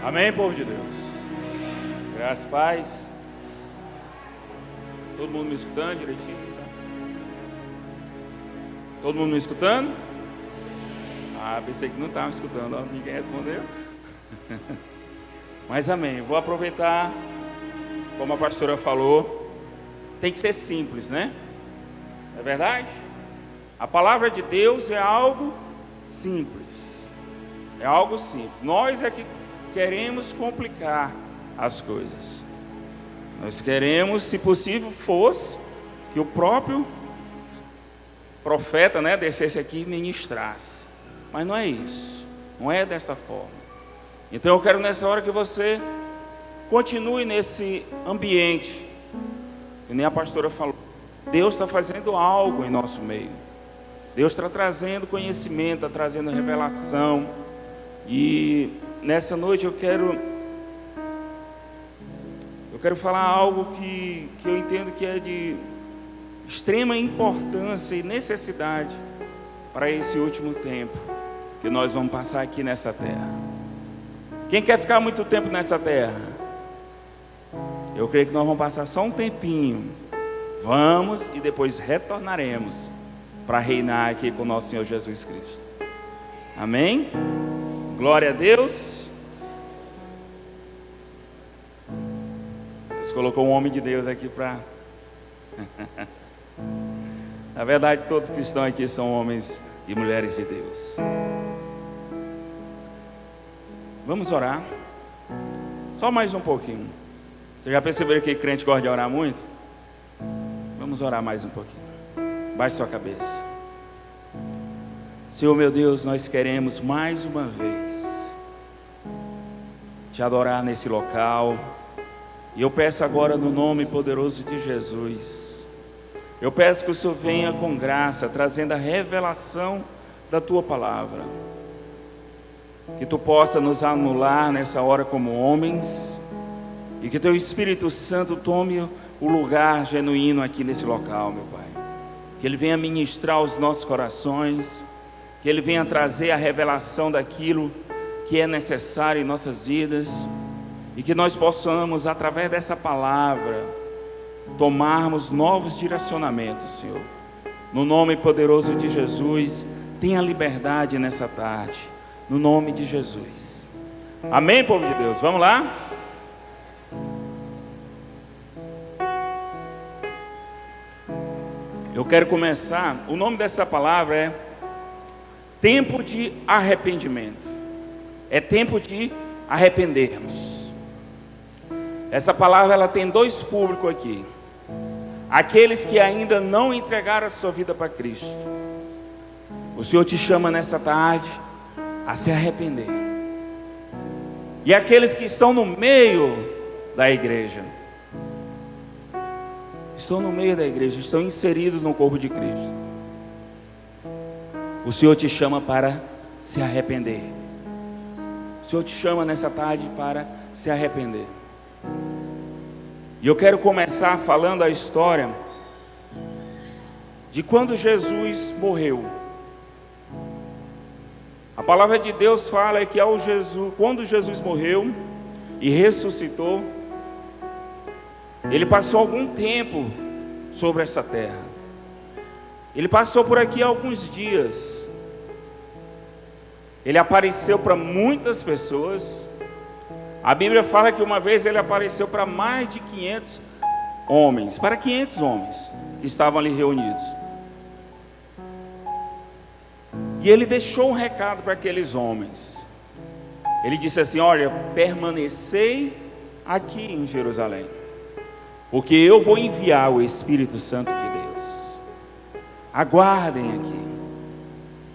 Amém, povo de Deus. Graças e paz. Todo mundo me escutando direitinho? Tá? Todo mundo me escutando? Pensei que não estava me escutando, ó, ninguém respondeu. Mas amém, vou aproveitar, como a pastora falou, tem que ser simples, né? Não é verdade? A palavra de Deus é algo simples. É algo simples. Nós é que queremos complicar as coisas. Nós queremos, se possível, fosse que o próprio profeta, né, descesse aqui e ministrasse. Mas não é isso. Não é desta forma. Então eu quero nessa hora que você continue nesse ambiente. E nem a pastora falou. Deus está fazendo algo em nosso meio. Deus está trazendo conhecimento, está trazendo revelação. E nessa noite eu quero falar algo que eu entendo que é de extrema importância e necessidade para esse último tempo que nós vamos passar aqui nessa terra. Quem quer ficar muito tempo nessa terra? Eu creio que nós vamos passar só um tempinho. Vamos e depois retornaremos para reinar aqui com o nosso Senhor Jesus Cristo. Amém? Glória a Deus. Deus colocou um homem de Deus aqui para... Na verdade, todos que estão aqui são homens e mulheres de Deus. Vamos orar. Só mais um pouquinho. Você já percebeu que crente gosta de orar muito? Vamos orar mais um pouquinho. Baixe sua cabeça. Senhor meu Deus, nós queremos mais uma vez te adorar nesse local. E eu peço agora no nome poderoso de Jesus. Eu peço que o Senhor venha com graça, trazendo a revelação da tua palavra. Que tu possa nos anular nessa hora como homens. E que teu Espírito Santo tome o lugar genuíno aqui nesse local, meu Pai. Que Ele venha ministrar os nossos corações. Que Ele venha trazer a revelação daquilo que é necessário em nossas vidas. E que nós possamos, através dessa palavra, tomarmos novos direcionamentos, Senhor. No nome poderoso de Jesus, tenha liberdade nessa tarde. No nome de Jesus. Amém, povo de Deus? Vamos lá? Eu quero começar, o nome dessa palavra é tempo de arrependimento. É tempo de arrependermos. Essa palavra ela tem dois públicos aqui. Aqueles que ainda não entregaram a sua vida para Cristo. O Senhor te chama nessa tarde a se arrepender. E aqueles que estão no meio da igreja. Estão no meio da igreja, estão inseridos no corpo de Cristo. O Senhor te chama para se arrepender. O Senhor te chama nessa tarde para se arrepender. E eu quero começar falando a história de quando Jesus morreu. A palavra de Deus fala que quando Jesus morreu e ressuscitou, Ele passou algum tempo sobre essa terra. Ele passou por aqui alguns dias. Ele apareceu para muitas pessoas. A Bíblia fala que uma vez Ele apareceu para mais de 500 homens. Para 500 homens que estavam ali reunidos. E Ele deixou um recado para aqueles homens. Ele disse assim: olha, permanecei aqui em Jerusalém, porque eu vou enviar o Espírito Santo de Deus. Aguardem aqui.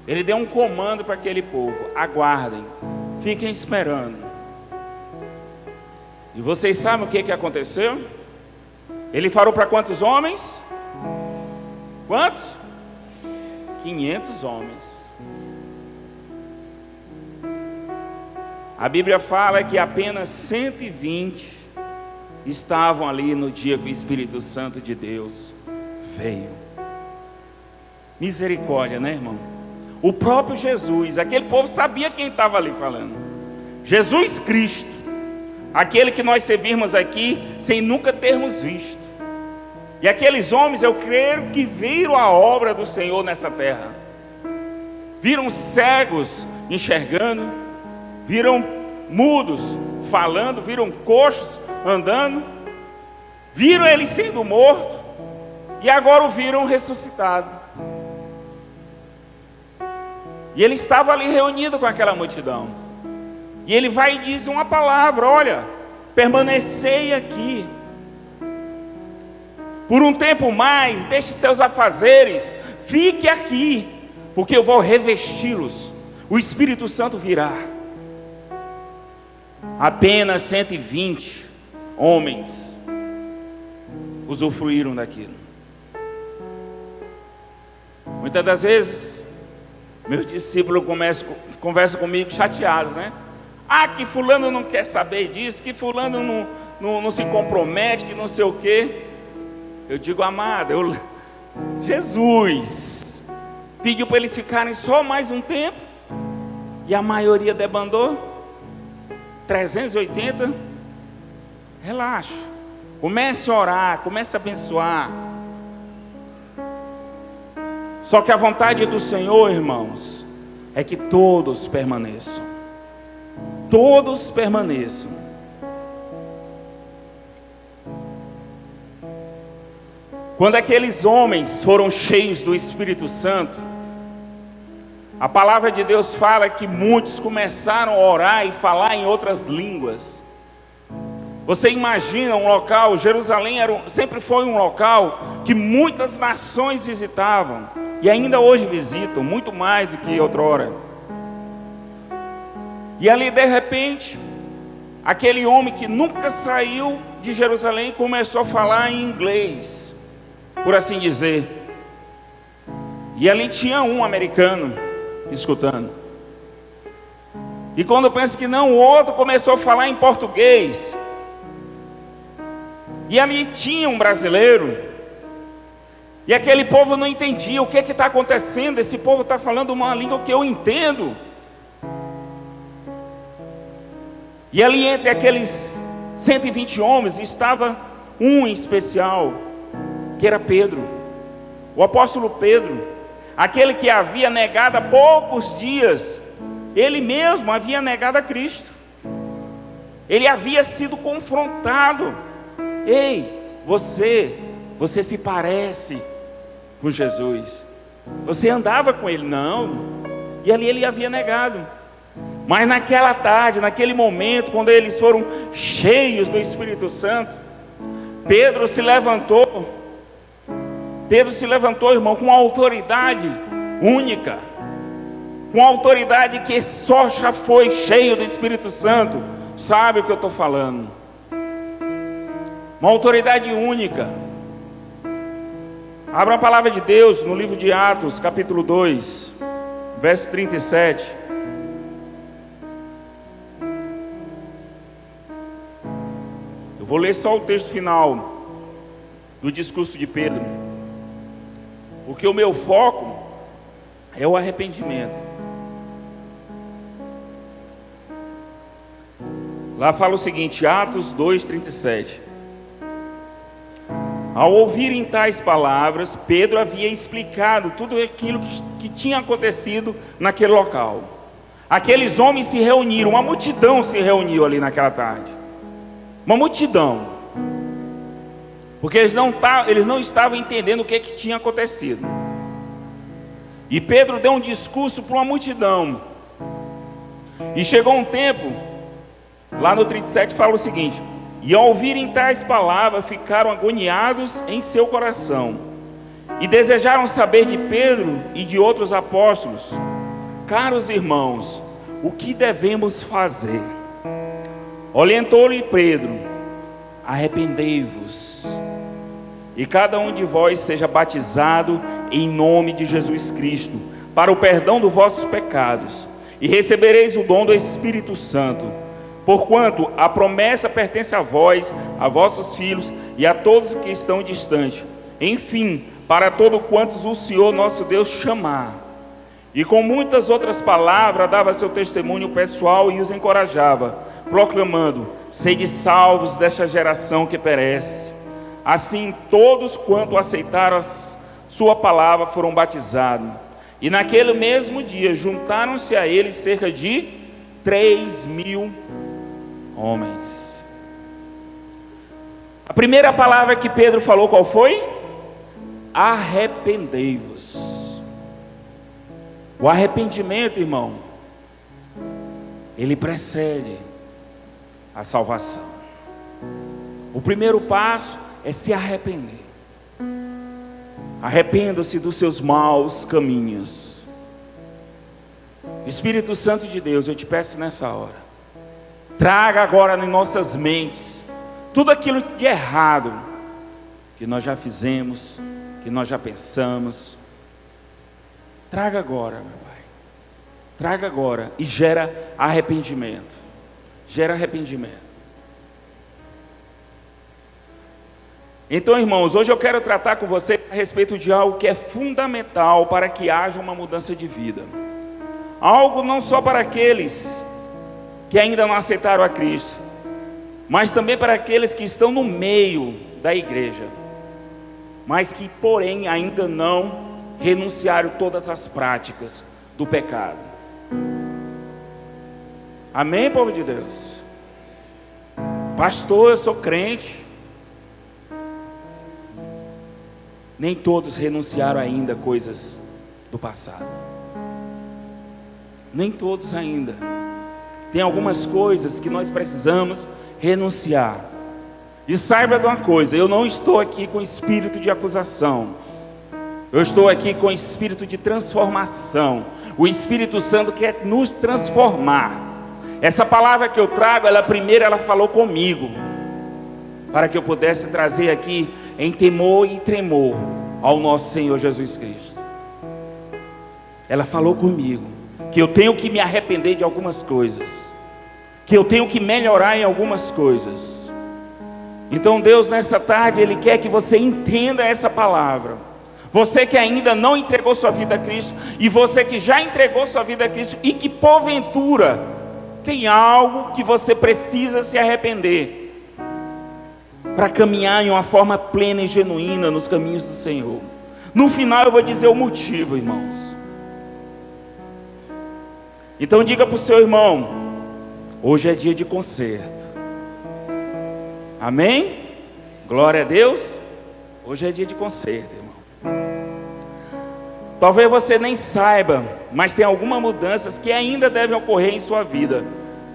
Ele deu um comando para aquele povo: aguardem, fiquem esperando. E vocês sabem o que aconteceu? Ele falou para quantos homens? Quantos? 500 homens. A Bíblia fala que apenas 120 estavam ali no dia que o Espírito Santo de Deus veio. Misericórdia, né, irmão? O próprio Jesus, aquele povo sabia quem estava ali falando. Jesus Cristo aquele que nós servimos aqui sem nunca termos visto. E aqueles homens, eu creio que viram a obra do Senhor nessa terra. Viram cegos enxergando, viram mudos falando, viram coxos andando, viram ele sendo morto, e agora o viram ressuscitado. E ele estava ali reunido com aquela multidão. E ele vai e diz uma palavra: olha, permanecei aqui por um tempo mais, deixe seus afazeres, fique aqui, porque eu vou revesti-los, o Espírito Santo virá. Apenas 120 homens usufruíram daquilo. Muitas das vezes, meus discípulos conversam comigo chateados, né? Ah, que fulano não quer saber disso, que fulano não se compromete, que não sei o quê. Eu digo, amado, Jesus pediu para eles ficarem só mais um tempo, e a maioria debandou. 380, relaxa, comece a orar, comece a abençoar. Só que a vontade do Senhor, irmãos, é que todos permaneçam. Todos permaneçam. Quando aqueles homens foram cheios do Espírito Santo, a palavra de Deus fala que muitos começaram a orar e falar em outras línguas. Você imagina um local, Jerusalém sempre foi um local que muitas nações visitavam, e ainda hoje visitam, muito mais do que outrora. E ali de repente, aquele homem que nunca saiu de Jerusalém começou a falar em inglês, por assim dizer. E ali tinha um americano escutando. E quando eu penso que não, o outro começou a falar em português. E ali tinha um brasileiro. E aquele povo não entendia o que está acontecendo. Esse povo está falando uma língua que eu entendo. E ali entre aqueles 120 homens estava um em especial, que era Pedro, o apóstolo Pedro. Aquele que havia negado há poucos dias, ele mesmo havia negado a Cristo. Ele havia sido confrontado. Ei, você se parece com Jesus. Você andava com ele? Não. E ali ele havia negado. Mas naquela tarde, naquele momento, quando eles foram cheios do Espírito Santo, Pedro se levantou, irmão, com uma autoridade única, com uma autoridade que só já foi cheio do Espírito Santo, sabe o que eu estou falando? Uma autoridade única. Abra a palavra de Deus no livro de Atos, capítulo 2, verso 37. Eu vou ler só o texto final do discurso de Pedro, porque o meu foco é o arrependimento. Lá fala o seguinte, Atos 2:37. Ao ouvirem tais palavras, Pedro havia explicado tudo aquilo que tinha acontecido naquele local. Aqueles homens se reuniram, uma multidão se reuniu ali naquela tarde. Uma multidão. Porque eles não estavam entendendo o que tinha acontecido. E Pedro deu um discurso para uma multidão. E chegou um tempo, lá no 37 fala o seguinte: e ao ouvirem tais palavras, ficaram agoniados em seu coração, e desejaram saber de Pedro e de outros apóstolos: caros irmãos, o que devemos fazer? Orientou-lhe Pedro: arrependei-vos, e cada um de vós seja batizado em nome de Jesus Cristo, para o perdão dos vossos pecados, e recebereis o dom do Espírito Santo, porquanto a promessa pertence a vós, a vossos filhos e a todos que estão distantes, enfim, para todos quantos o Senhor nosso Deus chamar. E com muitas outras palavras dava seu testemunho pessoal e os encorajava, proclamando: sede salvos desta geração que perece. Assim todos quanto aceitaram a sua palavra foram batizados. E naquele mesmo dia juntaram-se a ele cerca de 3.000 homens. A primeira palavra que Pedro falou qual foi? Arrependei-vos. O arrependimento, irmão, ele precede a salvação. O primeiro passo é se arrepender. Arrependa-se dos seus maus caminhos. Espírito Santo de Deus, eu te peço nessa hora, traga agora em nossas mentes tudo aquilo de errado que nós já fizemos, que nós já pensamos. Traga agora, meu Pai. Traga agora e gera arrependimento. Gera arrependimento. Então, irmãos, hoje eu quero tratar com você a respeito de algo que é fundamental para que haja uma mudança de vida. Algo não só para aqueles que ainda não aceitaram a Cristo, mas também para aqueles que estão no meio da igreja, mas que, porém, ainda não renunciaram todas as práticas do pecado. Amém, povo de Deus? Pastor, eu sou crente. Nem todos renunciaram ainda a coisas do passado. Nem todos ainda. Tem algumas coisas que nós precisamos renunciar. E saiba de uma coisa: eu não estou aqui com espírito de acusação. Eu estou aqui com espírito de transformação. O Espírito Santo quer nos transformar. Essa palavra que eu trago, ela falou comigo, para que eu pudesse trazer aqui em temor e tremor ao nosso Senhor Jesus Cristo. Ela falou comigo que eu tenho que me arrepender de algumas coisas, que eu tenho que melhorar em algumas coisas. Então Deus, nessa tarde, Ele quer que você entenda essa palavra. Você que ainda não entregou sua vida a Cristo, e você que já entregou sua vida a Cristo, e que porventura tem algo que você precisa se arrepender, para caminhar em uma forma plena e genuína nos caminhos do Senhor. No final eu vou dizer o motivo, irmãos. Então diga para o seu irmão: hoje é dia de conserto. Amém? Glória a Deus. Hoje é dia de conserto, irmão. Talvez você nem saiba, mas tem algumas mudanças que ainda devem ocorrer em sua vida,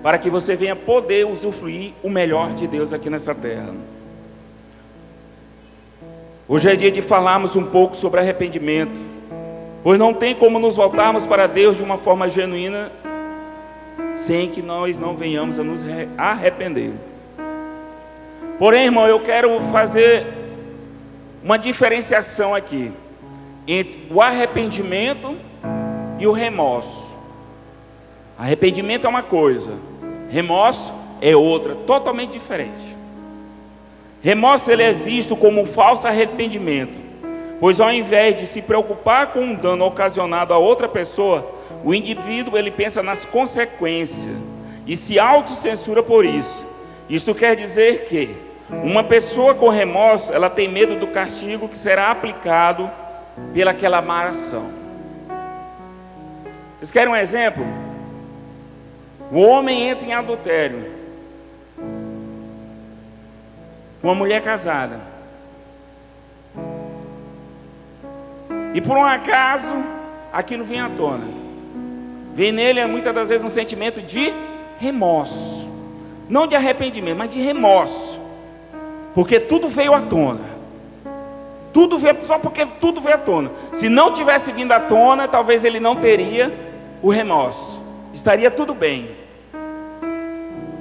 para que você venha poder usufruir o melhor de Deus aqui nessa terra. Hoje é dia de falarmos um pouco sobre arrependimento, pois não tem como nos voltarmos para Deus de uma forma genuína sem que nós não venhamos a nos arrepender. Porém, irmão, eu quero fazer uma diferenciação aqui entre o arrependimento e o remorso. Arrependimento é uma coisa, remorso é outra, totalmente diferente. Remorso, ele é visto como um falso arrependimento, pois ao invés de se preocupar com um dano ocasionado a outra pessoa, o indivíduo ele pensa nas consequências e se autocensura por isso. Isto quer dizer que uma pessoa com remorso, ela tem medo do castigo que será aplicado pelaquela má ação. Vocês querem um exemplo? O homem entra em adultério com uma mulher casada, e por um acaso aquilo vem à tona. Vem nele muitas das vezes um sentimento de remorso, não de arrependimento, mas de remorso, porque tudo veio à tona. Tudo veio, só porque tudo veio à tona. Se não tivesse vindo à tona, talvez ele não teria o remorso. Estaria tudo bem.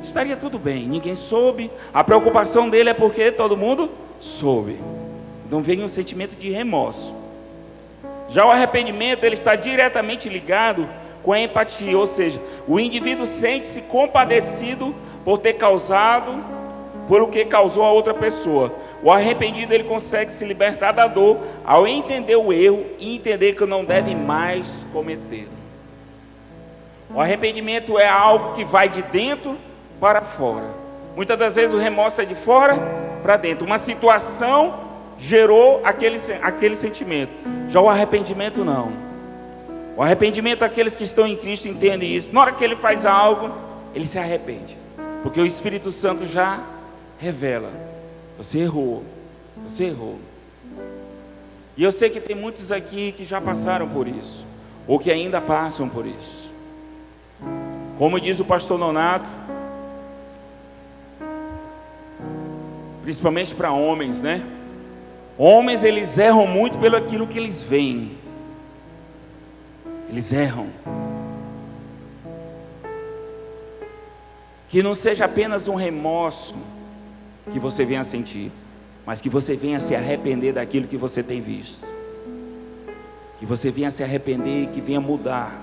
Estaria tudo bem. Ninguém soube. A preocupação dele é porque todo mundo soube. Então vem um sentimento de remorso. Já o arrependimento, ele está diretamente ligado com a empatia, ou seja, o indivíduo sente-se compadecido por ter causado, por o que causou a outra pessoa. O arrependido, ele consegue se libertar da dor ao entender o erro e entender que não deve mais cometer. O arrependimento é algo que vai de dentro para fora. Muitas das vezes o remorso é de fora para dentro. Uma situação gerou aquele sentimento. Já o arrependimento não. O arrependimento, aqueles que estão em Cristo entendem isso. Na hora que ele faz algo, ele se arrepende, porque o Espírito Santo já revela: você errou, você errou. E eu sei que tem muitos aqui que já passaram por isso, ou que ainda passam por isso. Como diz o pastor Nonato, principalmente para homens, né? Homens, eles erram muito pelo aquilo que eles veem. Eles erram. Que não seja apenas um remorso que você venha sentir, mas que você venha se arrepender daquilo que você tem visto. Que você venha se arrepender e que venha mudar.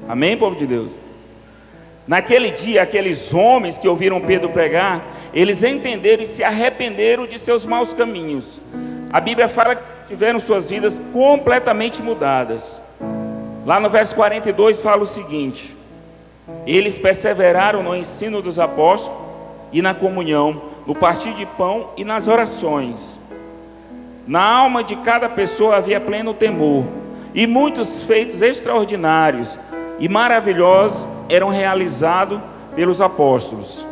Amém, povo de Deus? Naquele dia, aqueles homens que ouviram Pedro pregar, eles entenderam e se arrependeram de seus maus caminhos. A Bíblia fala que tiveram suas vidas completamente mudadas. Lá no verso 42 fala o seguinte: eles perseveraram no ensino dos apóstolos e na comunhão, no partir de pão e nas orações. Na alma de cada pessoa havia pleno temor, e muitos feitos extraordinários e maravilhosos eram realizados pelos apóstolos.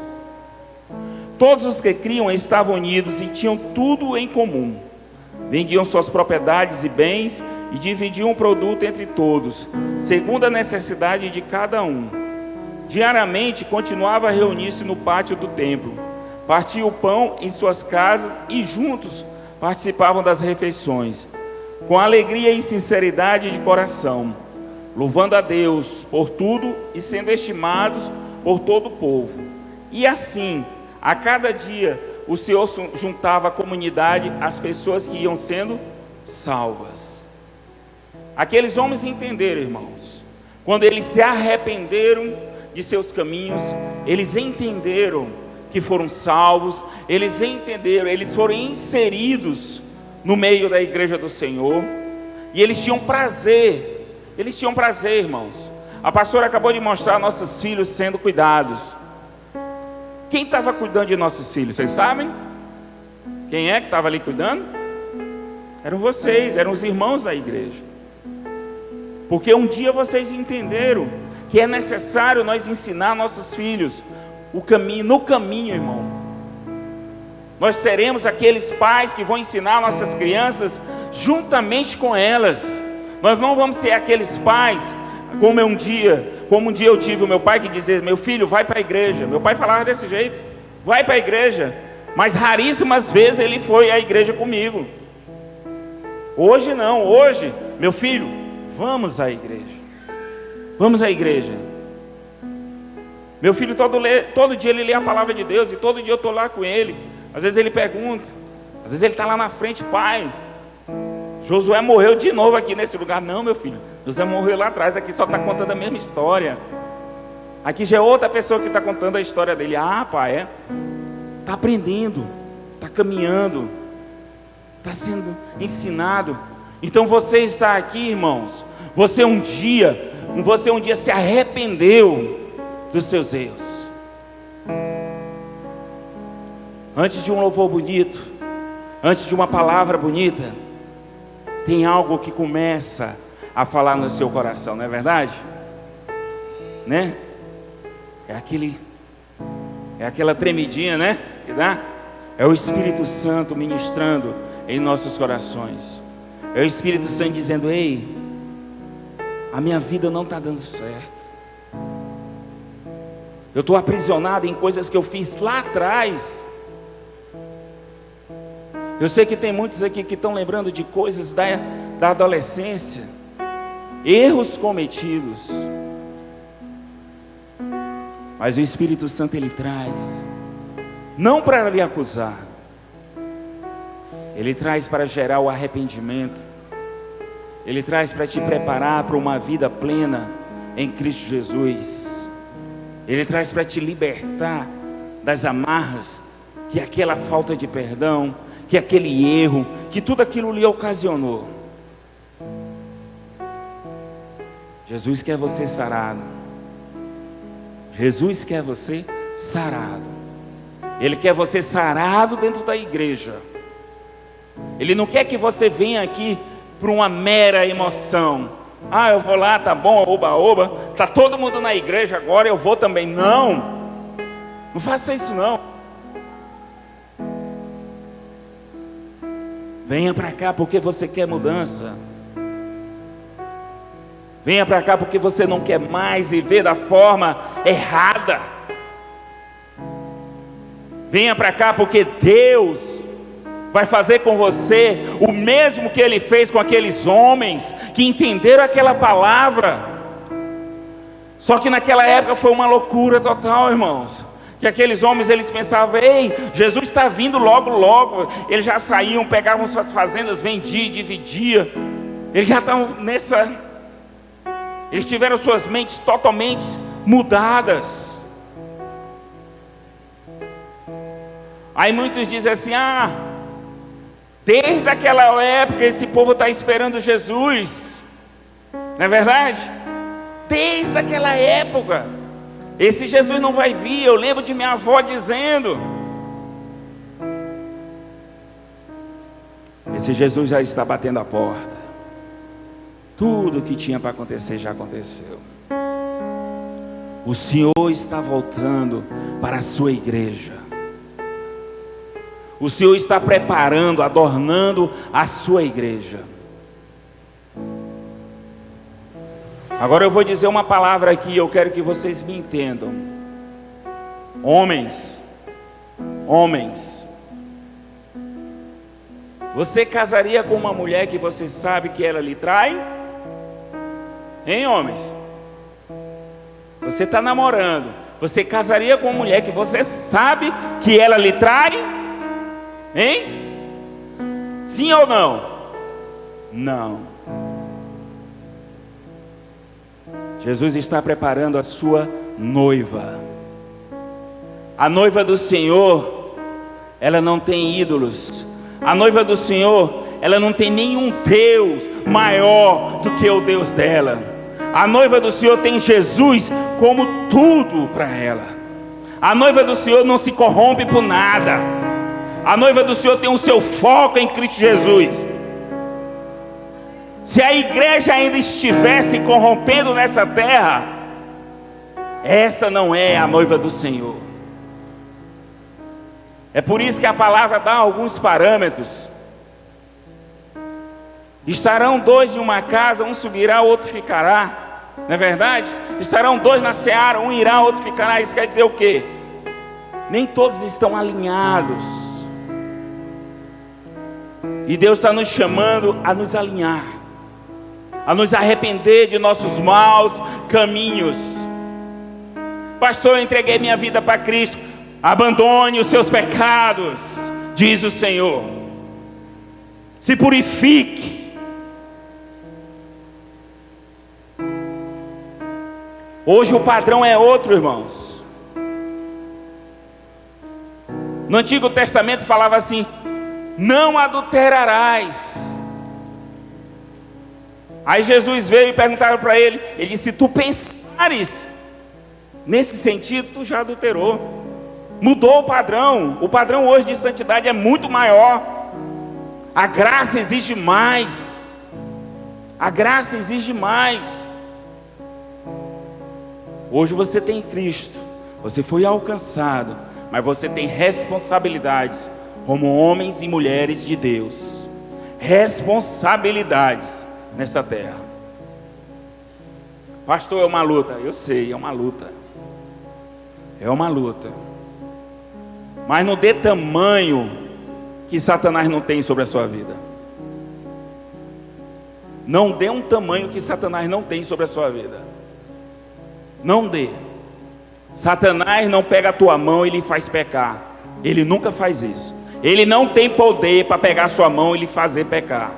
Todos os que criam estavam unidos e tinham tudo em comum. Vendiam suas propriedades e bens e dividiam o produto entre todos, segundo a necessidade de cada um. Diariamente continuava a reunir-se no pátio do templo, partiam o pão em suas casas e juntos participavam das refeições, com alegria e sinceridade de coração, louvando a Deus por tudo e sendo estimados por todo o povo. E assim, a cada dia, o Senhor juntava à comunidade as pessoas que iam sendo salvas. Aqueles homens entenderam, irmãos, quando eles se arrependeram de seus caminhos, eles entenderam que foram salvos, eles entenderam, eles foram inseridos no meio da igreja do Senhor, e eles tinham prazer, irmãos. A pastora acabou de mostrar nossos filhos sendo cuidados. Quem estava cuidando de nossos filhos, vocês sabem? Quem é que estava ali cuidando? Eram vocês, eram os irmãos da igreja. Porque um dia vocês entenderam que é necessário nós ensinar nossos filhos o caminho, no caminho, irmão. Nós seremos aqueles pais que vão ensinar nossas crianças juntamente com elas. Nós não vamos ser aqueles pais como um dia eu tive o meu pai que dizia: meu filho, vai para a igreja. Meu pai falava desse jeito: vai para a igreja. Mas raríssimas vezes ele foi à igreja comigo. Hoje não, hoje, meu filho, vamos à igreja. Vamos à igreja. Meu filho todo dia ele lê a palavra de Deus, e todo dia eu estou lá com ele. Às vezes ele pergunta, às vezes ele está lá na frente: pai, Josué morreu de novo aqui nesse lugar. Não, meu filho, Josué morreu lá atrás, aqui só está contando a mesma história. Aqui já é outra pessoa que está contando a história dele. Ah, pai, está aprendendo, está caminhando, está sendo ensinado. Então você está aqui, irmãos. Você um dia se arrependeu dos seus erros. Antes de um louvor bonito, antes de uma palavra bonita, tem algo que começa a falar no seu coração, não é verdade? Né? É aquela tremidinha, né? Que dá? É o Espírito Santo ministrando em nossos corações. É o Espírito Santo dizendo: ei, a minha vida não está dando certo. Eu estou aprisionado em coisas que eu fiz lá atrás. Eu sei que tem muitos aqui que estão lembrando de coisas da adolescência, erros cometidos. Mas o Espírito Santo ele traz, não para lhe acusar, ele traz para gerar o arrependimento. Ele traz para te preparar para uma vida plena em Cristo Jesus. Ele traz para te libertar das amarras que aquela falta de perdão, que aquele erro, que tudo aquilo lhe ocasionou. Jesus quer você sarado. Jesus quer você sarado. Ele quer você sarado dentro da igreja. Ele não quer que você venha aqui por uma mera emoção. Ah, eu vou lá, tá bom, oba, tá todo mundo na igreja agora, eu vou também. Não faça isso não. Venha para cá porque você quer mudança. Venha para cá porque você não quer mais viver da forma errada. Venha para cá porque Deus vai fazer com você o mesmo que Ele fez com aqueles homens que entenderam aquela palavra. Só que naquela época foi uma loucura total, irmãos. Que aqueles homens, eles pensavam: ei, Jesus está vindo logo, logo. Eles já saíam, pegavam suas fazendas, vendiam, dividiam. Eles já estavam nessa... Eles tiveram suas mentes totalmente mudadas. Aí muitos dizem assim: ah, desde aquela época esse povo está esperando Jesus. Não é verdade? Desde aquela época esse Jesus não vai vir. Eu lembro de minha avó dizendo: esse Jesus já está batendo a porta. Tudo que tinha para acontecer já aconteceu. O Senhor está voltando para a sua igreja. O Senhor está preparando, adornando a sua igreja. Agora eu vou dizer uma palavra aqui, eu quero que vocês me entendam. Homens, você casaria com uma mulher que você sabe que ela lhe trai? Hein, homens? Você está namorando, você casaria com uma mulher que você sabe que ela lhe trai? Hein? Sim ou não? Não. Jesus está preparando a sua noiva. A noiva do Senhor, ela não tem ídolos. A noiva do Senhor, ela não tem nenhum Deus maior do que o Deus dela. A noiva do Senhor tem Jesus como tudo para ela. A noiva do Senhor não se corrompe por nada. A noiva do Senhor tem o seu foco em Cristo Jesus. Se a igreja ainda estivesse corrompendo nessa terra, essa não é a noiva do Senhor. É por isso que a palavra dá alguns parâmetros. Estarão dois em uma casa, um subirá, o outro ficará. Não é verdade? Estarão dois na seara, um irá, o outro ficará. Isso quer dizer o quê? Nem todos estão alinhados. E Deus está nos chamando a nos alinhar, a nos arrepender de nossos maus caminhos. Pastor, eu entreguei minha vida para Cristo. Abandone os seus pecados, diz o Senhor. Se purifique. Hoje o padrão é outro, irmãos. No Antigo Testamento falava assim: não adulterarás. Aí Jesus veio e perguntaram para ele. Ele disse: se tu pensares nesse sentido, tu já adulterou. Mudou o padrão. O padrão hoje de santidade é muito maior. A graça exige mais. A graça exige mais. Hoje você tem Cristo, você foi alcançado, mas você tem responsabilidades como homens e mulheres de Deus. Responsabilidades nessa terra. Pastor, é uma luta. Eu sei, é uma luta. É uma luta. Mas não dê tamanho que Satanás não tem sobre a sua vida. Não dê um tamanho que Satanás não tem sobre a sua vida. Não dê. Satanás não pega a tua mão e lhe faz pecar. Ele nunca faz isso. Ele não tem poder para pegar a sua mão e lhe fazer pecar.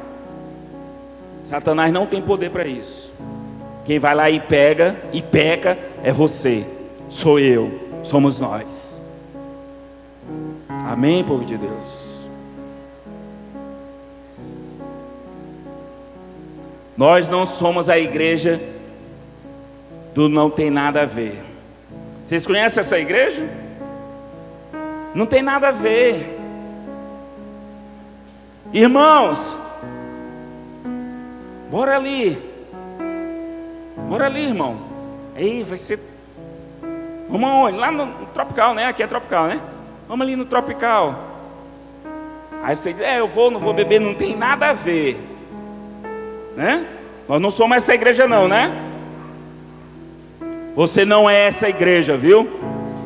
Satanás não tem poder para isso. Quem vai lá e pega e peca é você, sou eu, somos nós. Amém, povo de Deus? Nós não somos a igreja do não tem nada a ver. Vocês conhecem essa igreja? Não tem nada a ver. Irmãos, bora ali. Bora ali, irmão. Aí vai ser. Vamos aonde? Lá no Tropical, né? Aqui é Tropical, né? Vamos ali no Tropical. Aí você diz, eu vou, não vou beber. Não tem nada a ver, né? Nós não somos essa igreja não, né? Você não é essa igreja, viu?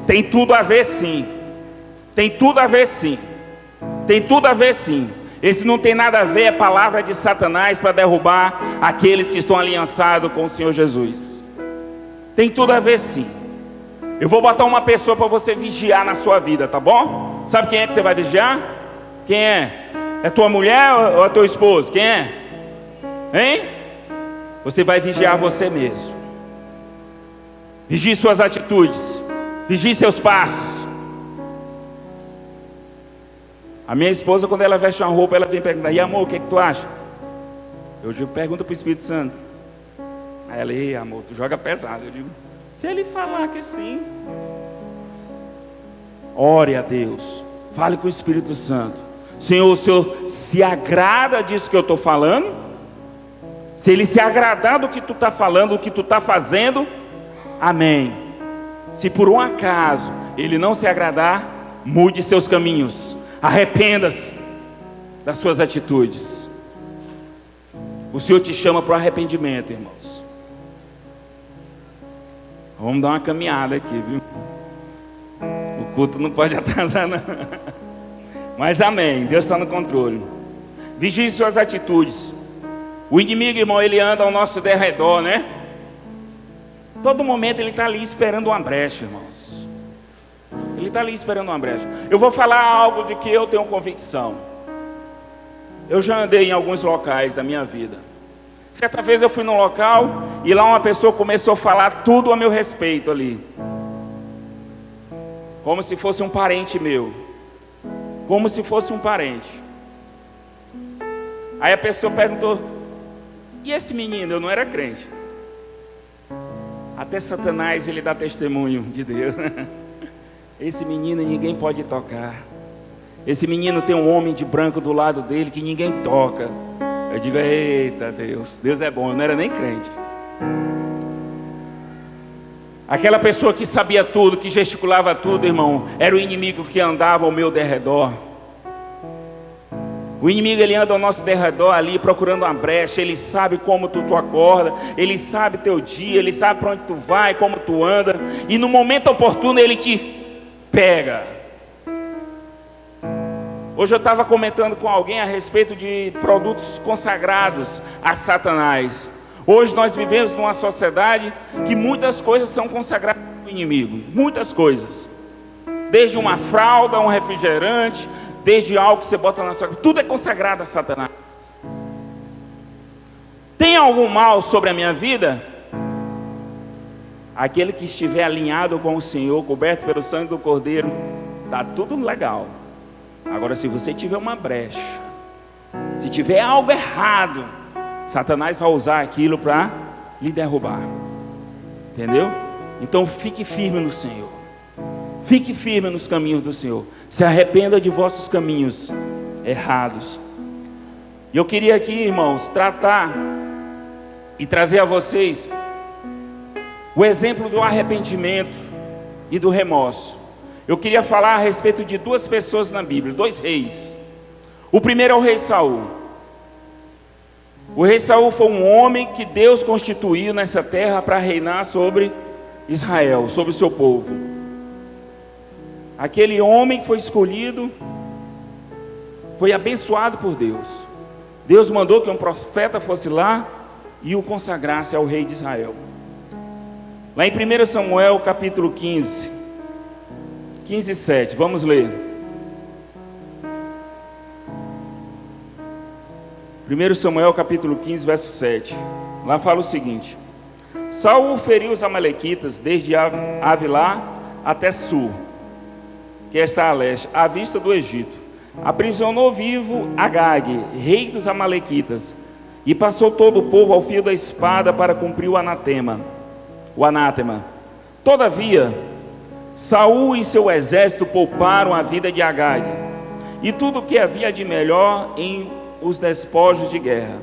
Tem tudo a ver sim. Tem tudo a ver sim. Tem tudo a ver sim. Esse não tem nada a ver, é palavra de Satanás para derrubar aqueles que estão aliançados com o Senhor Jesus. Tem tudo a ver sim. Eu vou botar uma pessoa para você vigiar na sua vida, tá bom? Sabe quem é que você vai vigiar? Quem é? É tua mulher ou é teu esposo? Quem é? Hein? Você vai vigiar você mesmo. Vigie suas atitudes. Vigie seus passos. A minha esposa, quando ela veste uma roupa, ela vem perguntar: e amor, o que tu acha? Eu digo, pergunta para o Espírito Santo. Aí ela, ei amor, tu joga pesado. Eu digo, se ele falar que sim, ore a Deus, fale com o Espírito Santo. Senhor, o Senhor se agrada disso que eu estou falando? Se Ele se agradar do que tu está falando, do que tu está fazendo, amém. Se por um acaso Ele não se agradar, mude seus caminhos, arrependa-se das suas atitudes. O Senhor te chama para o arrependimento, irmãos. Vamos dar uma caminhada aqui, viu? O culto não pode atrasar não. Mas amém, Deus está no controle. Vigie suas atitudes. O inimigo, irmão, ele anda ao nosso derredor, né? Todo momento ele está ali esperando uma brecha, irmãos. Ele está ali esperando uma brecha. Eu vou falar algo de que eu tenho convicção. Eu já andei em alguns locais da minha vida. Certa vez eu fui num local e lá uma pessoa começou a falar tudo a meu respeito ali, como se fosse um parente meu. Como se fosse um parente. Aí a pessoa perguntou: e esse menino? Eu não era crente. Até Satanás ele dá testemunho de Deus. Esse menino ninguém pode tocar. Esse menino tem um homem de branco do lado dele que ninguém toca. Eu digo, eita Deus, Deus é bom. Eu não era nem crente. Aquela pessoa que sabia tudo, que gesticulava tudo, irmão, era o inimigo que andava ao meu derredor. O inimigo, ele anda ao nosso derredor ali, procurando uma brecha. Ele sabe como tu acorda, ele sabe teu dia, ele sabe para onde tu vai, como tu anda. E no momento oportuno ele te pega. Hoje eu estava comentando com alguém a respeito de produtos consagrados a Satanás. Hoje nós vivemos numa sociedade que muitas coisas são consagradas ao inimigo. Muitas coisas. Desde uma fralda, um refrigerante, desde algo que você bota na sua casa. Tudo é consagrado a Satanás. Tem algum mal sobre a minha vida? Aquele que estiver alinhado com o Senhor, coberto pelo sangue do Cordeiro, está tudo legal. Agora, se você tiver uma brecha, se tiver algo errado, Satanás vai usar aquilo para lhe derrubar. Entendeu? Então fique firme no Senhor. Fique firme nos caminhos do Senhor. Se arrependa de vossos caminhos errados. E eu queria aqui, irmãos, tratar e trazer a vocês o exemplo do arrependimento e do remorso. Eu queria falar a respeito de duas pessoas na Bíblia, dois reis. O primeiro é o rei Saul. O rei Saul foi um homem que Deus constituiu nessa terra para reinar sobre Israel, sobre o seu povo. Aquele homem que foi escolhido, foi abençoado por Deus. Deus mandou que um profeta fosse lá e o consagrasse ao rei de Israel. Lá em 1 Samuel capítulo 15, 7, vamos ler. 1 Samuel capítulo 15, verso 7. Lá fala o seguinte: Saul feriu os amalequitas desde Avilá até Sur, que está a leste, à vista do Egito. Aprisionou vivo Agag, rei dos amalequitas, e passou todo o povo ao fio da espada para cumprir o anátema. Todavia, Saul e seu exército pouparam a vida de Agag e tudo o que havia de melhor em os despojos de guerra,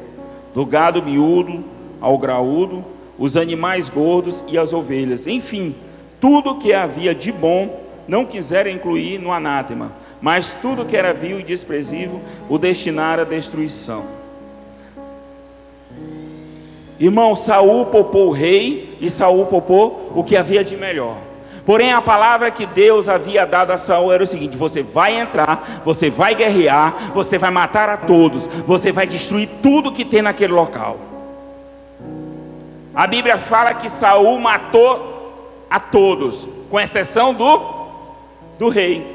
do gado miúdo ao graúdo, os animais gordos e as ovelhas, enfim, tudo o que havia de bom não quiseram incluir no anátema, mas tudo que era vil e desprezível o destinaram à destruição. Irmão, Saul poupou o rei e Saul poupou o que havia de melhor. Porém, a palavra que Deus havia dado a Saul era o seguinte: você vai entrar, você vai guerrear, você vai matar a todos, você vai destruir tudo que tem naquele local. A Bíblia fala que Saul matou a todos, com exceção do rei.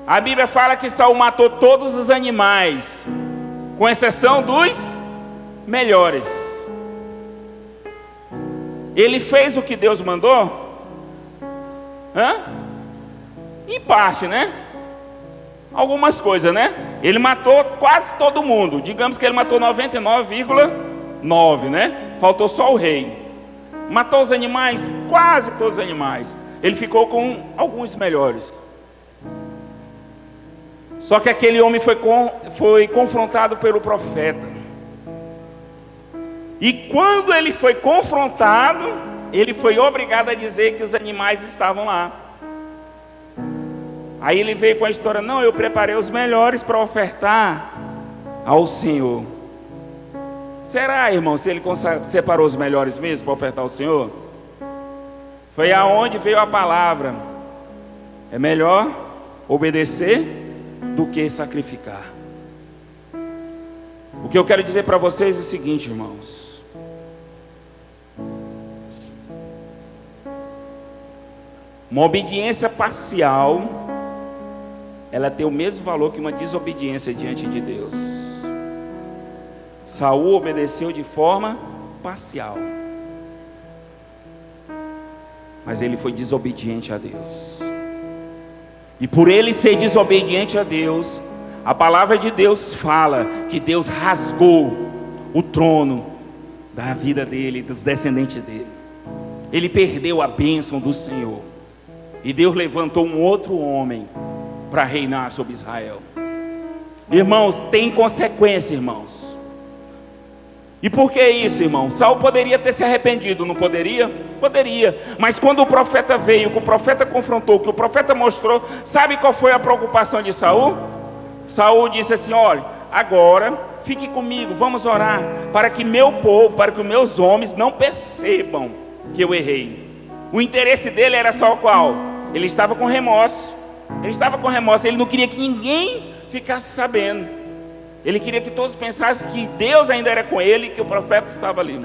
A Bíblia fala que Saul matou todos os animais, com exceção dos melhores. Ele fez o que Deus mandou? Em parte, né? Algumas coisas, né? Ele matou quase todo mundo. Digamos que ele matou 99,9, né? Faltou só o rei. Matou os animais, quase todos os animais. Ele ficou com alguns melhores. Só que aquele homem foi confrontado pelo profeta. E quando ele foi confrontado, ele foi obrigado a dizer que os animais estavam lá. Aí ele veio com a história: não, eu preparei os melhores para ofertar ao Senhor. Será, irmão, se ele separou os melhores mesmo para ofertar ao Senhor? Foi aonde veio a palavra: é melhor obedecer do que sacrificar. O que eu quero dizer para vocês é o seguinte, irmãos: uma obediência parcial, ela tem o mesmo valor que uma desobediência diante de Deus. Saul obedeceu de forma parcial, mas ele foi desobediente a Deus. E por ele ser desobediente a Deus, a palavra de Deus fala que Deus rasgou o trono da vida dele, dos descendentes dele. Ele perdeu a bênção do Senhor. E Deus levantou um outro homem para reinar sobre Israel. Irmãos, tem consequência, irmãos. E por que isso, irmão? Saul poderia ter se arrependido, não poderia? Poderia. Mas quando o profeta veio, que o profeta confrontou, que o profeta mostrou, sabe qual foi a preocupação de Saul? Saul disse assim: olha, agora fique comigo, vamos orar, para que meu povo, para que os meus homens não percebam que eu errei. O interesse dele era só qual? Ele estava com remorso. Ele não queria que ninguém ficasse sabendo. Ele queria que todos pensassem que Deus ainda era com ele, que o profeta estava ali.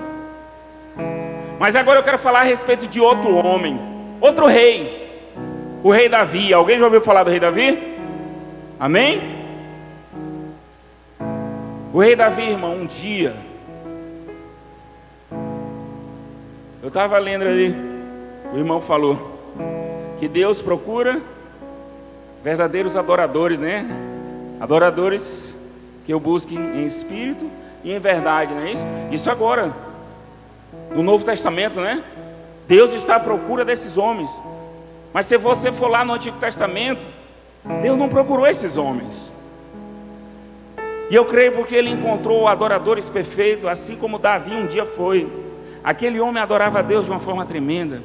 Mas agora eu quero falar a respeito de outro homem, outro rei, o rei Davi. Alguém já ouviu falar do rei Davi? Amém? O rei Davi, irmão, um dia, eu estava lendo ali, o irmão falou que Deus procura verdadeiros adoradores, né? Adoradores que eu busque em espírito e em verdade, não é isso? Isso agora, no Novo Testamento, né? Deus está à procura desses homens. Mas se você for lá no Antigo Testamento, Deus não procurou esses homens. E eu creio porque ele encontrou adoradores perfeitos, assim como Davi um dia foi. Aquele homem adorava a Deus de uma forma tremenda.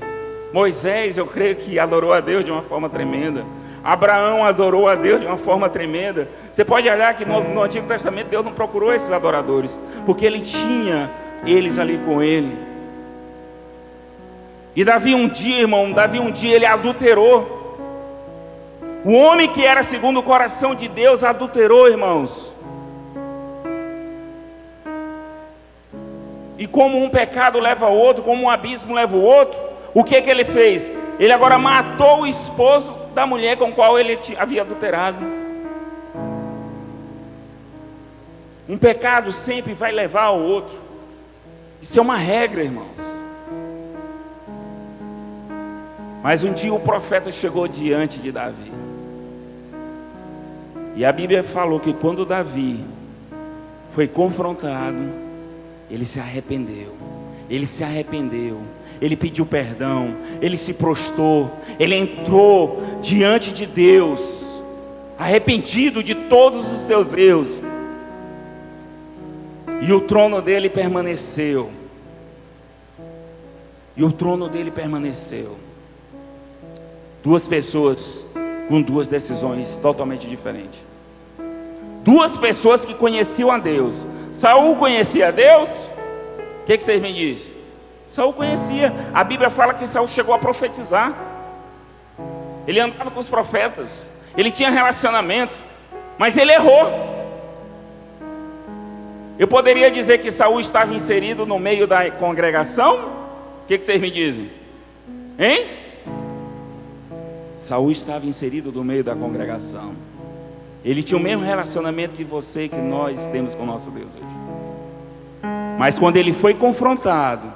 Moisés, eu creio que adorou a Deus de uma forma tremenda. Abraão adorou a Deus de uma forma tremenda. Você pode olhar que no Antigo Testamento Deus não procurou esses adoradores, porque ele tinha eles ali com ele. E Davi um dia, ele adulterou. O homem que era segundo o coração de Deus adulterou, irmãos. E como um pecado leva ao outro, como um abismo leva o outro, o que ele fez? Ele agora matou o esposo da mulher com a qual ele havia adulterado. Um pecado sempre vai levar ao outro. Isso é uma regra, irmãos. Mas um dia o profeta chegou diante de Davi. E a Bíblia falou que quando Davi foi confrontado, ele se arrependeu. ele se arrependeu, ele pediu perdão, ele se prostrou, ele entrou diante de Deus, arrependido de todos os seus erros, e o trono dele permaneceu. Duas pessoas com duas decisões totalmente diferentes. Duas pessoas que conheciam a Deus. Saul conhecia a Deus? O que vocês me dizem? Saul conhecia. A Bíblia fala que Saul chegou a profetizar. Ele andava com os profetas. Ele tinha relacionamento. Mas ele errou. Eu poderia dizer que Saul estava inserido no meio da congregação? O que vocês me dizem? Hein? Saul estava inserido no meio da congregação. Ele tinha o mesmo relacionamento que você, que nós temos com o nosso Deus hoje. Mas quando ele foi confrontado,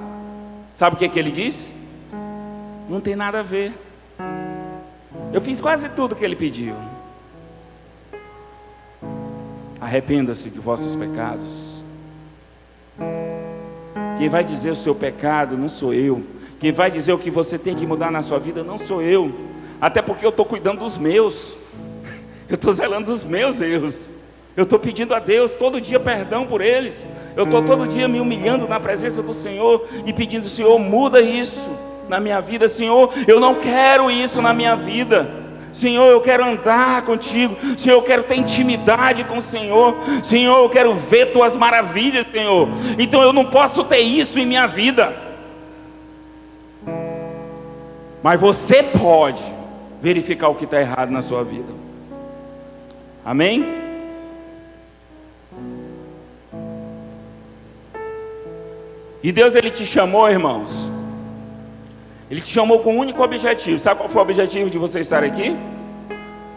sabe o que ele disse? Não tem nada a ver. Eu fiz quase tudo que ele pediu. Arrependa-se de vossos pecados. Quem vai dizer o seu pecado não sou eu. Quem vai dizer o que você tem que mudar na sua vida não sou eu. Até porque eu estou cuidando dos meus. Eu estou zelando dos meus erros. Eu estou pedindo a Deus todo dia perdão por eles. Eu estou todo dia me humilhando na presença do Senhor e pedindo: Senhor, muda isso na minha vida. Senhor, eu não quero isso na minha vida. Senhor, eu quero andar contigo. Senhor, eu quero ter intimidade com o Senhor. Senhor, eu quero ver tuas maravilhas, Senhor. Então eu não posso ter isso em minha vida. Mas você pode verificar o que está errado na sua vida. Amém? E Deus, Ele te chamou, irmãos. Ele te chamou com um único objetivo. Sabe qual foi o objetivo de você estar aqui?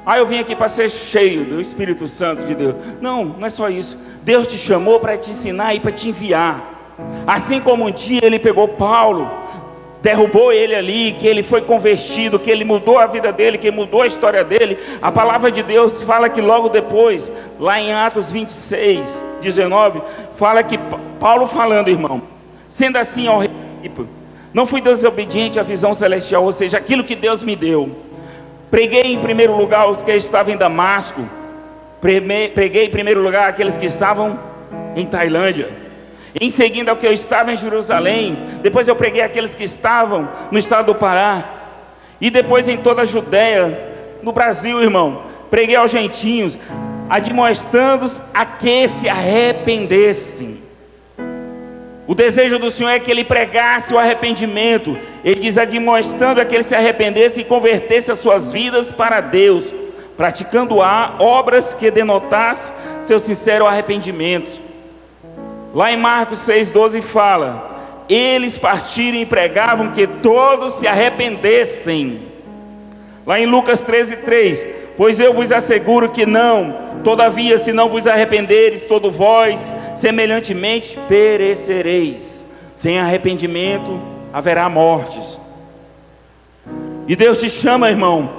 Eu vim aqui para ser cheio do Espírito Santo de Deus. Não, não é só isso. Deus te chamou para te ensinar e para te enviar. Assim como um dia Ele pegou Paulo, derrubou ele ali, que ele foi convertido, que ele mudou a vida dele, que mudou a história dele. A palavra de Deus fala que logo depois, lá em Atos 26, 19, fala que Paulo falando, irmão, sendo assim, ó, não fui desobediente à visão celestial, ou seja, aquilo que Deus me deu. Preguei em primeiro lugar os que estavam em Damasco. Preguei em primeiro lugar aqueles que estavam em Tailândia. Em seguida ao que eu estava em Jerusalém. Depois eu preguei aqueles que estavam no estado do Pará. E depois em toda a Judéia, no Brasil, irmão. Preguei aos gentios, admoestando-os a que se arrependessem. O desejo do Senhor é que Ele pregasse o arrependimento. Ele diz: admoestando a que Ele se arrependesse e convertesse as suas vidas para Deus, praticando obras que denotassem seu sincero arrependimento. Lá em Marcos 6,12 fala: eles partiram e pregavam que todos se arrependessem. Lá em Lucas 13,3: pois eu vos asseguro que não, todavia, se não vos arrependeres, todos vós semelhantemente perecereis. Sem arrependimento haverá mortes. E Deus te chama, irmão,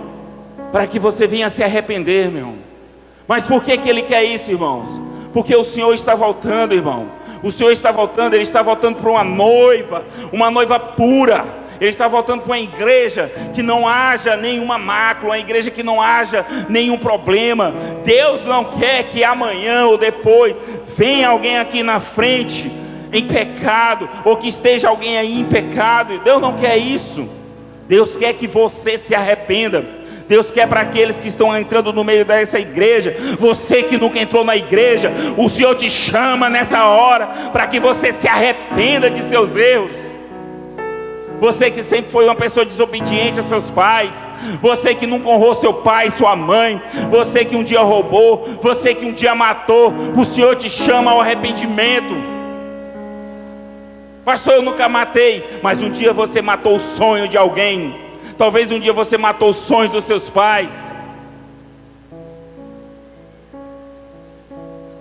para que você venha se arrepender, meu irmão. Mas por que Ele quer isso, irmãos? Porque o Senhor está voltando, irmão. O Senhor está voltando. Ele está voltando para uma noiva pura. Ele está voltando para uma igreja que não haja nenhuma mácula, uma igreja que não haja nenhum problema. Deus não quer que amanhã ou depois venha alguém aqui na frente em pecado, ou que esteja alguém aí em pecado. Deus não quer isso. Deus quer que você se arrependa. Deus quer para aqueles que estão entrando no meio dessa igreja. Você que nunca entrou na igreja, o Senhor te chama nessa hora para que você se arrependa de seus erros. Você que sempre foi uma pessoa desobediente a seus pais, você que nunca honrou seu pai, sua mãe, você que um dia roubou, você que um dia matou, o Senhor te chama ao arrependimento. Pastor, eu nunca matei, mas um dia você matou o sonho de alguém. Talvez um dia você matou os sonhos dos seus pais.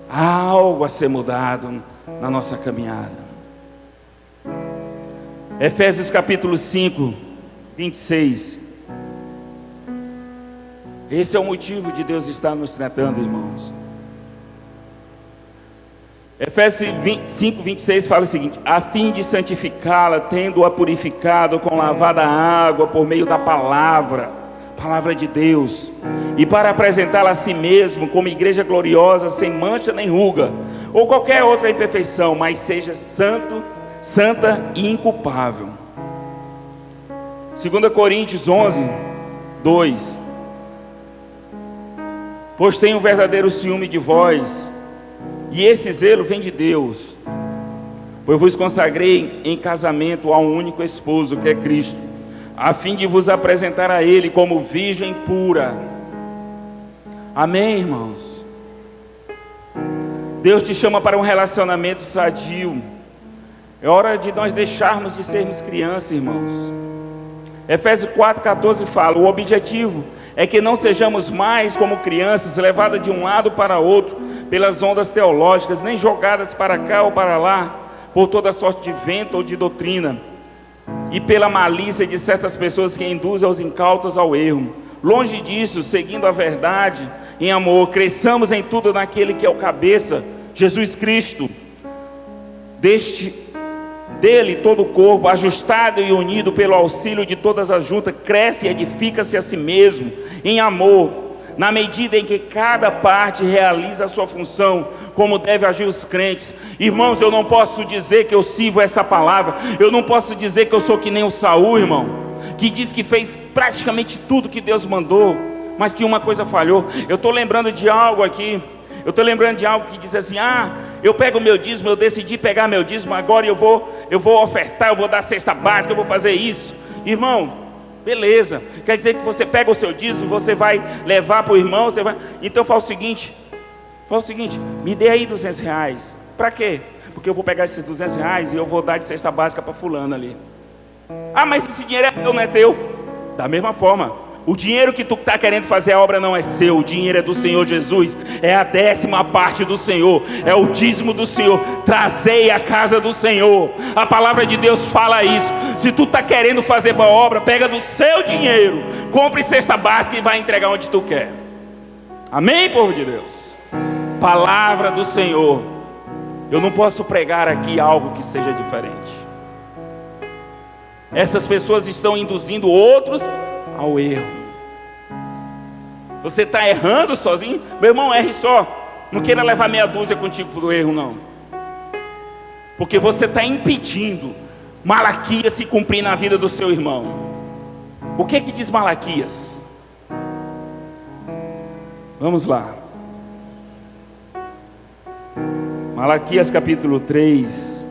Há algo a ser mudado na nossa caminhada. Efésios capítulo 5, 26. Esse é o motivo de Deus estar nos tratando, irmãos. Efésios 5, 26 fala o seguinte: a fim de santificá-la, tendo-a purificado com lavada água por meio da palavra de Deus, e para apresentá-la a si mesmo como igreja gloriosa, sem mancha nem ruga, ou qualquer outra imperfeição, mas seja santa e inculpável. 2 Coríntios 11, 2: pois tenho um verdadeiro ciúme de vós, e esse zelo vem de Deus, pois vos consagrei em casamento a um único esposo, que é Cristo, a fim de vos apresentar a Ele como virgem pura. Amém, irmãos? Deus te chama para um relacionamento sadio. É hora de nós deixarmos de sermos crianças, irmãos. Efésios 4,14 fala: o objetivo é que não sejamos mais como crianças, levadas de um lado para outro pelas ondas teológicas, nem jogadas para cá ou para lá por toda sorte de vento ou de doutrina, e pela malícia de certas pessoas que induzem os incautos ao erro. Longe disso, seguindo a verdade em amor, cresçamos em tudo naquele que é o cabeça, Jesus Cristo. Dele todo o corpo, ajustado e unido pelo auxílio de todas as juntas, cresce e edifica-se a si mesmo em amor, na medida em que cada parte realiza a sua função, como deve agir os crentes. Irmãos, eu não posso dizer que eu sirvo essa palavra, eu não posso dizer que eu sou que nem o Saul, irmão, que diz que fez praticamente tudo que Deus mandou, mas que uma coisa falhou. Eu estou lembrando de algo aqui, que diz assim: eu pego o meu dízimo, eu decidi pegar meu dízimo, agora eu vou ofertar, eu vou dar cesta básica, eu vou fazer isso. Irmão, beleza, quer dizer que você pega o seu dízimo, você vai levar para o irmão, então fala o seguinte, me dê aí R$200, para quê? Porque eu vou pegar esses R$200 e eu vou dar de cesta básica para fulano ali. Mas esse dinheiro é meu, não é teu? Da mesma forma, o dinheiro que tu está querendo fazer a obra não é seu, o dinheiro é do Senhor Jesus, é a 10ª parte do Senhor, é o dízimo do Senhor. Trazei a casa do Senhor, a palavra de Deus fala isso. Se tu está querendo fazer boa obra, pega do seu dinheiro, compre cesta básica e vai entregar onde tu quer. Amém, povo de Deus? Palavra do Senhor. Eu não posso pregar aqui algo que seja diferente. Essas pessoas estão induzindo outros ao erro. Você está errando sozinho? Meu irmão, erre só. Não queira levar meia dúzia contigo para o erro, não. Porque você está impedindo Malaquias se cumprir na vida do seu irmão. O que é que diz Malaquias? Vamos lá. Malaquias capítulo 3.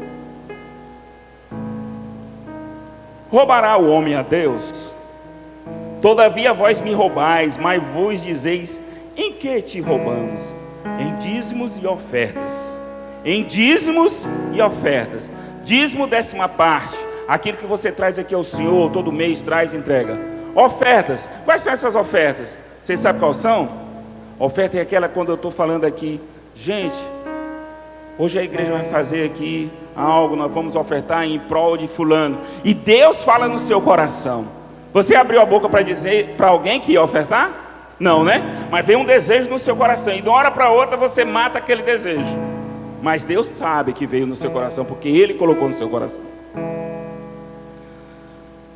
Roubará o homem a Deus? Todavia vós me roubais, mas vos dizeis: em que te roubamos? Em dízimos e ofertas. Em dízimos e ofertas. Dízimo, 10ª parte, aquilo que você traz aqui ao Senhor, todo mês traz e entrega. Ofertas, quais são essas ofertas? Vocês sabem quais são? Oferta é aquela quando eu estou falando aqui: gente, hoje a igreja vai fazer aqui algo, nós vamos ofertar em prol de fulano, e Deus fala no seu coração. Você abriu a boca para dizer para alguém que ia ofertar? Não, né? Mas vem um desejo no seu coração, e de uma hora para outra você mata aquele desejo. Mas Deus sabe que veio no seu coração, porque Ele colocou no seu coração.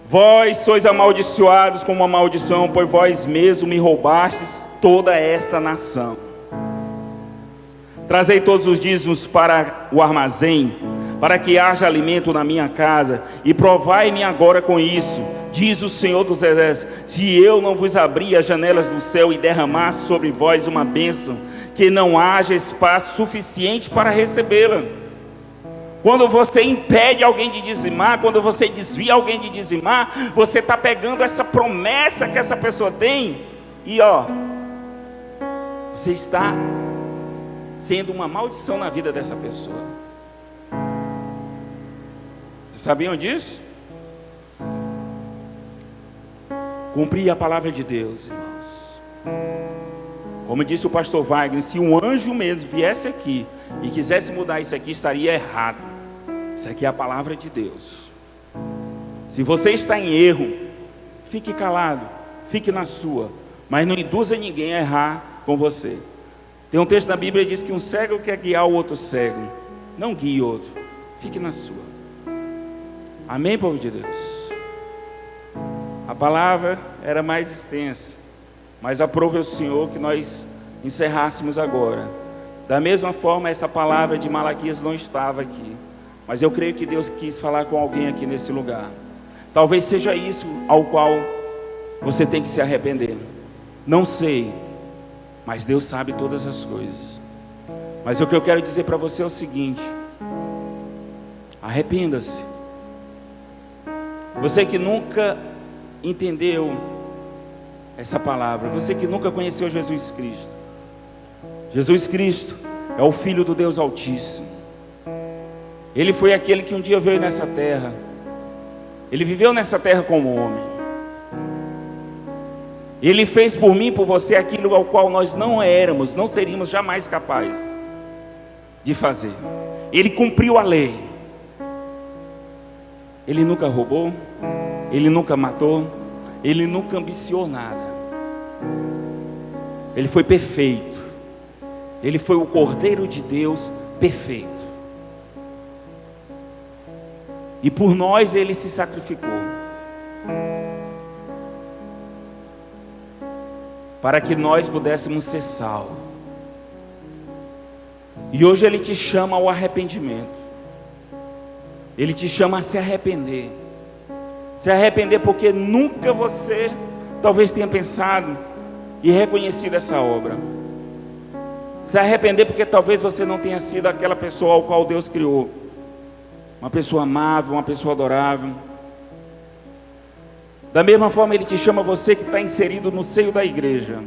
Vós sois amaldiçoados com uma maldição, pois vós mesmos me roubastes toda esta nação. Trazei todos os dízimos para o armazém, para que haja alimento na minha casa, e provai-me agora com isso, diz o Senhor dos Exércitos, se eu não vos abrir as janelas do céu e derramar sobre vós uma bênção, que não haja espaço suficiente para recebê-la. Quando você impede alguém de dizimar, quando você desvia alguém de dizimar, você está pegando essa promessa que essa pessoa tem, e você está sendo uma maldição na vida dessa pessoa. Vocês sabiam disso? Cumprir a palavra de Deus, irmãos. Como disse o pastor Wagner, se um anjo mesmo viesse aqui e quisesse mudar isso aqui, estaria errado. Isso aqui é a palavra de Deus. Se você está em erro, fique calado, fique na sua, mas não induza ninguém a errar com você. Tem um texto na Bíblia que diz que um cego quer guiar o outro cego. Não guie outro, fique na sua. Amém, povo de Deus? A palavra era mais extensa, mas aprove ao Senhor que nós encerrássemos agora. Da mesma forma, essa palavra de Malaquias não estava aqui, mas eu creio que Deus quis falar com alguém aqui nesse lugar. Talvez seja isso ao qual você tem que se arrepender. Não sei, mas Deus sabe todas as coisas. Mas o que eu quero dizer para você é o seguinte: arrependa-se. Você que nunca entendeu essa palavra, você que nunca conheceu Jesus Cristo. Jesus Cristo é o Filho do Deus Altíssimo. Ele foi aquele que um dia veio nessa terra. Ele viveu nessa terra como homem. Ele fez por mim e por você aquilo ao qual nós não éramos, não seríamos jamais capazes de fazer. Ele cumpriu a lei. Ele nunca roubou, ele nunca matou, ele nunca ambiciou nada. Ele foi perfeito. Ele foi o Cordeiro de Deus perfeito. E por nós ele se sacrificou, para que nós pudéssemos ser salvos. E hoje ele te chama ao arrependimento. Ele te chama a se arrepender. Se arrepender porque nunca você talvez tenha pensado e reconhecido essa obra. Se arrepender porque talvez você não tenha sido aquela pessoa ao qual Deus criou. Uma pessoa amável, uma pessoa adorável. Da mesma forma ele te chama, você que está inserido no seio da igreja.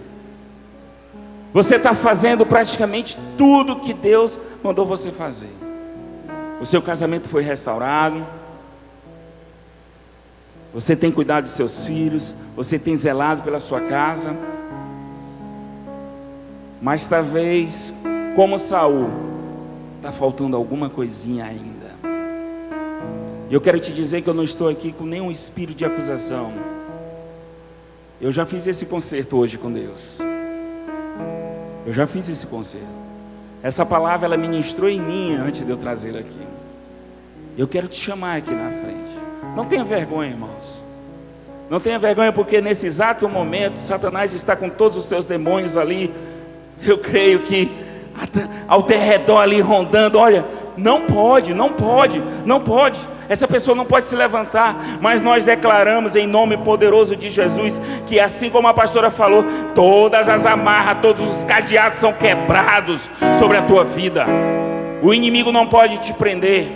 Você está fazendo praticamente tudo que Deus mandou você fazer. O seu casamento foi restaurado. Você tem cuidado de seus filhos. Você tem zelado pela sua casa. Mas talvez, como Saul, está faltando alguma coisinha ainda. E eu quero te dizer que eu não estou aqui com nenhum espírito de acusação. Eu já fiz esse concerto hoje com Deus. Eu já fiz esse concerto. Essa palavra ela ministrou em mim antes de eu trazê-la aqui. Eu quero te chamar aqui na frente. Não tenha vergonha, irmãos. Não tenha vergonha, porque nesse exato momento Satanás está com todos os seus demônios ali. Eu creio que ao derredor ali rondando. Olha, não pode. Essa pessoa não pode se levantar. Mas nós declaramos em nome poderoso de Jesus que, assim como a pastora falou, todas as amarras, todos os cadeados são quebrados sobre a tua vida. O inimigo não pode te prender.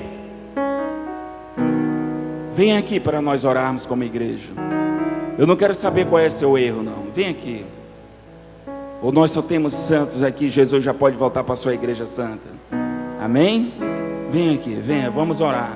Vem aqui para nós orarmos como igreja. Eu não quero saber qual é seu erro, não. Vem aqui. Ou nós só temos santos aqui, Jesus já pode voltar para a sua igreja santa. Amém? Vem aqui, venha, vamos orar.